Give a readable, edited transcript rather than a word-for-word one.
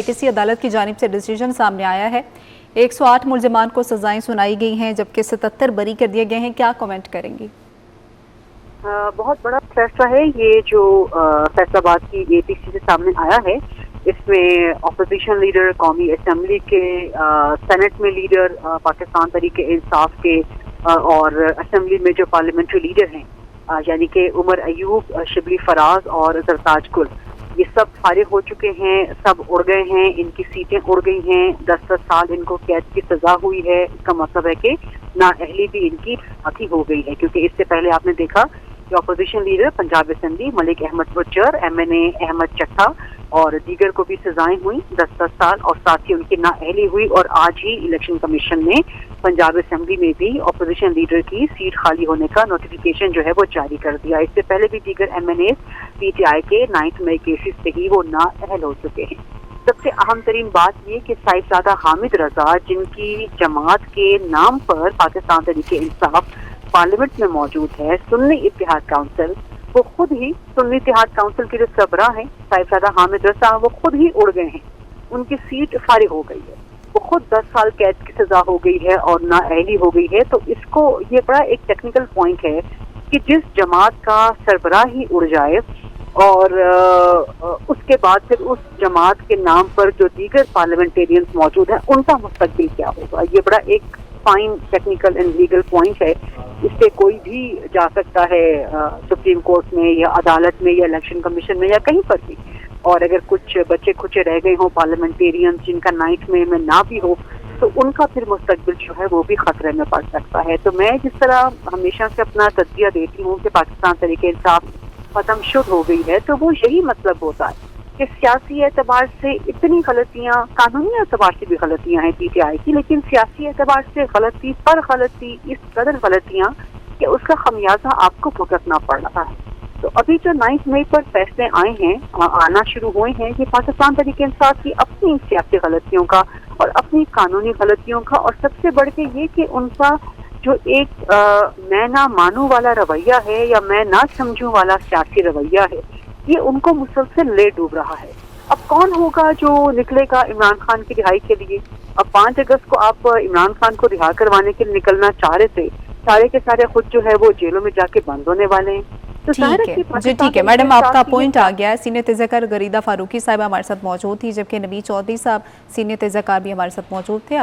ATC अदालत की जानिब से डिसीजन सामने आया है। 108 मुलजिमान को सजाएं सुनाई गई हैं जबकि 77 बरी कर दिए गए हैं। क्या कमेंट करेंगी? बहुत बड़ा फैसला है ये जो फैसलाबाद की ATC से सामने आया है। इसमें अपोजिशन लीडर, कौमी असेंबली के, सेनेट में लीडर, पाकिस्तान तहरीक-ए-इंसाफ के और असेंबली में जो पार्लियामेंट्री लीडर हैं यानी कि उमर अयूब, शिबली फराज और जरताज गुल, ये सब फारिग हो चुके हैं, सब उड़ गए हैं, इनकी सीटें उड़ गई हैं। 10-10 साल इनको कैद की सजा हुई है। इसका मतलब है कि नाअहली भी इनकी साथी हो गई है, क्योंकि इससे पहले आपने देखा कि opposition leader Punjab assembly Malik Ahmad Buchar, MNA Ahmad Chatta और दीगर को भी सजाएं हुई 10-10 साल, और साथ ही उनकी नाअहली हुई। और आज ही इलेक्शन कमीशन ने पंजाब असेंबली में भी अपोजिशन लीडर की सीट खाली होने का नोटिफिकेशन जो है वो जारी कर दिया। इससे पहले भी दीगर MNAs PTI के 9 मई केसेस से ही वो नाअहल हो चुके हैं। सबसे अहम तरीन बात ये कि साहिबजादा हामिद रजा, जिनकी जमात के नाम पर पाकिस्तान तहरीक-ए-इंसाफ पार्लियामेंट में मौजूद है, सुन्नी इत्तेहाद काउंसिल, वो खुद ही सुन्नी इत्तेहाद काउंसिल के जो सबरा हैं साहिबजादा हामिद रजा, वो खुद ही उड़ गए हैं। उनकी सीट फारिग हो गई है। वो खुद 10 साल कैद की सजा हो गई है और नाअहली हो गई है। तो इसको ये बड़ा एक टेक्निकल पॉइंट है कि जिस जमात का सरबराह ही उड़ जाए और उसके बाद फिर उस जमात के नाम पर जो दीगर पार्लियामेंटेरियंस मौजूद हैं उनका मुस्तकबिल क्या होगा। ये बड़ा एक fine technical and legal point है। इससे कोई भी जा सकता है सुप्रीम कोर्ट में या अदालत में या इलेक्शन कमीशन में या कहीं पर भी। और अगर कुछ बच्चे खुचे रह गए हों पार्लियामेंटेरियंस जिनका 9 मई में ना भी हो, तो उनका फिर मुस्तकबिल जो है वो भी खतरे में पड़ सकता है। तो मैं जिस तरह हमेशा से अपना तज्जिया देती हूँ कि पाकिस्तान तहरीक-ए-इंसाफ खत्म शुद्ध हो गई है, तो वो यही मतलब होता है कि सियासी एतबार से इतनी गलतियाँ, कानूनी एतबार से भी गलतियाँ हैं PTI की, लेकिन सियासी एतबार से गलती पर गलती, इस कदर गलतियाँ कि उसका खमियाजा आपको भुगतना पड़ रहा है। तो अभी जो 9 मई पर फैसले आए हैं, आना शुरू हुए हैं, ये पाकिस्तान तहरीक-ए-इंसाफ की अपनी सियासी गलतियों का और अपनी कानूनी गलतियों का, और सबसे बढ़ के ये कि उनका जो एक मैं ना मानू वाला रवैया है या मैं ना समझूं वाला सियासी रवैया है, ये उनको मुसलसल ले डूब रहा है। अब कौन होगा जो निकलेगा इमरान खान की रिहाई के लिए? अब 5 अगस्त को आप इमरान खान को रिहा करवाने के लिए निकलना चाह रहे थे, सारे के सारे खुद जो है वो जेलों में जाके बंद होने वाले हैं। तो ठीक है मैडम, आपका पॉइंट आ गया है। सीनियर तज़क्कार गरीदा फारूकी साहिबा हमारे साथ मौजूद थी, जबकि नबी चौधरी साहब सीनियर तज़क्कार भी हमारे साथ मौजूद थे।